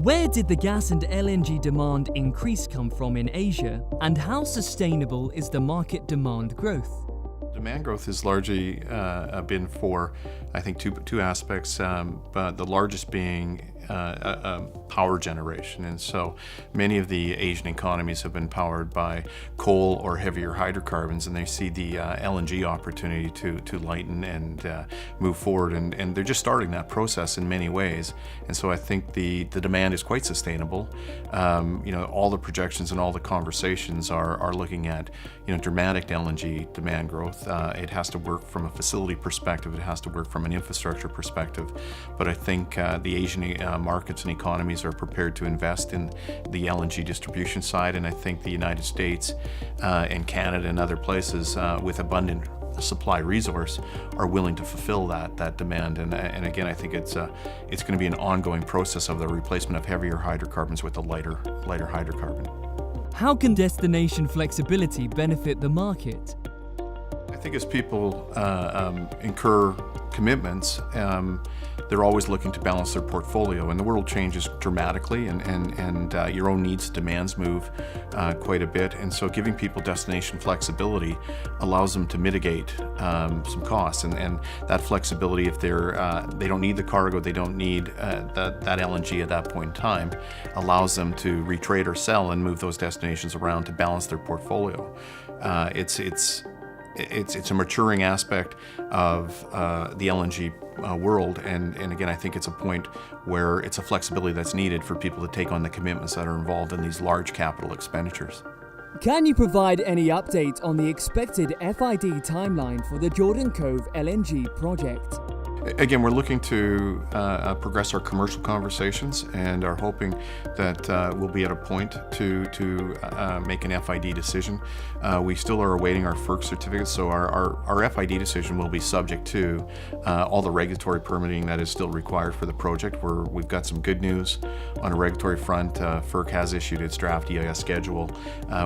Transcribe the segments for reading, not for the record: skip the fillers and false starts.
Where did the gas and LNG demand increase come from in Asia, and how sustainable is the market demand growth? Demand growth has largely been for, I think, two aspects, but the largest being power generation. And so many of the Asian economies have been powered by coal or heavier hydrocarbons, and they see the LNG opportunity to lighten and move forward. And they're just starting that process in many ways. And so I think the demand is quite sustainable. All the projections and all the conversations are looking at dramatic LNG demand growth. It has to work from a facility perspective. It has to work from an infrastructure perspective. But I think the Asian markets and economies are prepared to invest in the LNG distribution side, and I think the United States and Canada and other places with abundant supply resource are willing to fulfill that demand. And again, I think it's going to be an ongoing process of the replacement of heavier hydrocarbons with a lighter hydrocarbon. How can destination flexibility benefit the market? I think as people incur commitments, they're always looking to balance their portfolio, and the world changes dramatically, and your own needs, demands move quite a bit, and so giving people destination flexibility allows them to mitigate some costs, and that flexibility, if they don't need the cargo, they don't need that LNG at that point in time, allows them to retrade or sell and move those destinations around to balance their portfolio. It's a maturing aspect of the LNG world, and again, I think it's a point where it's a flexibility that's needed for people to take on the commitments that are involved in these large capital expenditures. Can you provide any update on the expected FID timeline for the Jordan Cove LNG project? Again, we're looking to progress our commercial conversations and are hoping that we'll be at a point to make an FID decision. We still are awaiting our FERC certificate, so our FID decision will be subject to all the regulatory permitting that is still required for the project. We've got some good news on a regulatory front. FERC has issued its draft EIS schedule,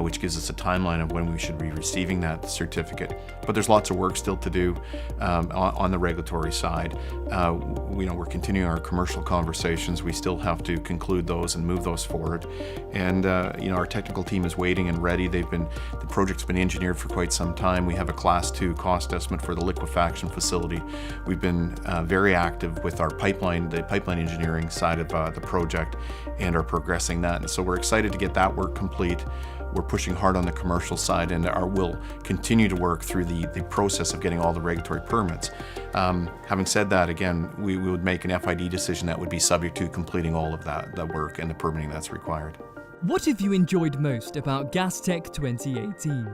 which gives us a timeline of when we should be receiving that certificate. But there's lots of work still to do on the regulatory side. We're continuing our commercial conversations. We still have to conclude those and move those forward. And our technical team is waiting and ready. The project's been engineered for quite some time. We have a Class 2 cost estimate for the liquefaction facility. We've been very active with the pipeline engineering side of the project, and are progressing that. And so we're excited to get that work complete. We're pushing hard on the commercial side, and we'll continue to work through the process of getting all the regulatory permits. Having said that, again, we would make an FID decision that would be subject to completing all of that work and the permitting that's required. What have you enjoyed most about Gastech 2018?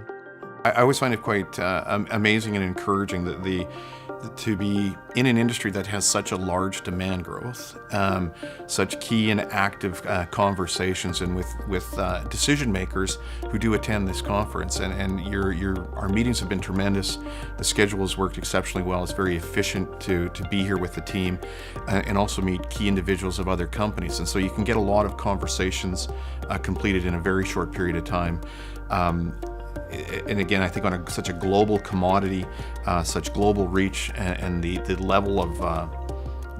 I always find it quite amazing and encouraging that to be in an industry that has such a large demand growth, such key and active conversations, and with decision makers who do attend this conference. And our meetings have been tremendous. The schedule has worked exceptionally well. It's very efficient to be here with the team and also meet key individuals of other companies. And so you can get a lot of conversations completed in a very short period of time. And again, I think on such a global commodity, such global reach, and the level of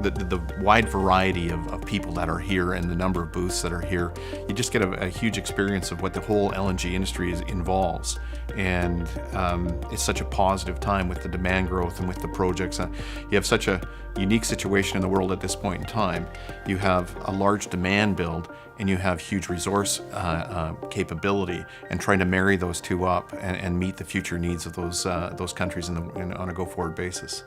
the wide variety of people that are here and the number of booths that are here, you just get a huge experience of what the whole LNG industry involves. And it's such a positive time with the demand growth and with the projects. You have such a unique situation in the world at this point in time. You have a large demand build, and you have huge resource capability, and trying to marry those two up and meet the future needs of those countries on a go-forward basis.